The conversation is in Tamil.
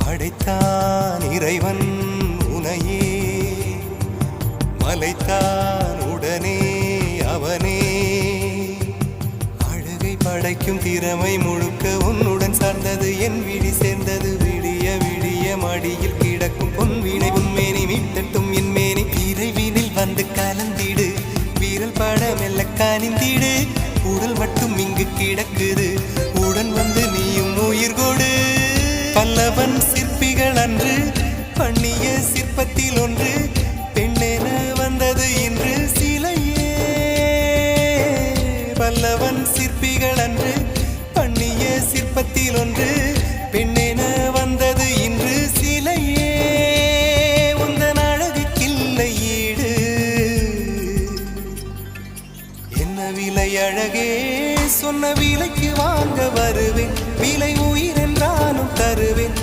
படைத்தான் இறைவன் உனையே, மலைத்தான் உடனே அவனே. அழகை படைக்கும் திறமை முழுக்க உன்னுடன் சார்ந்தது, என் விழி சேர்ந்தது. விடிய விடிய மடியில் கிடக்கும் பொன்வினை உன்மேனி மீட்டட்டும் என் மேனி. விரைவினில் வந்து கலந்திடு, வீரல் பட மெல்ல காணிந்திடு. உடல் மட்டும் இங்கு கிடக்குது, உடன் வந்து நீயும் உயிர் கொடு. பல்லவன் சிற்பிகள் அன்று பண்ணிய சிற்பத்தில் ஒன்று, பெண்ணென வந்தது இன்று சிலையே. பல்லவன் சிற்பிகள் அன்று பண்ணிய சிற்பத்தில் ஒன்று, பெண்ணென வந்தது இன்று சிலையே. உந்தன் அழகுக்கில்லை ஈடு, என்ன விலை அழகே, சொன்ன விலைக்கு வாங்க வருவேன். விலை உயிரை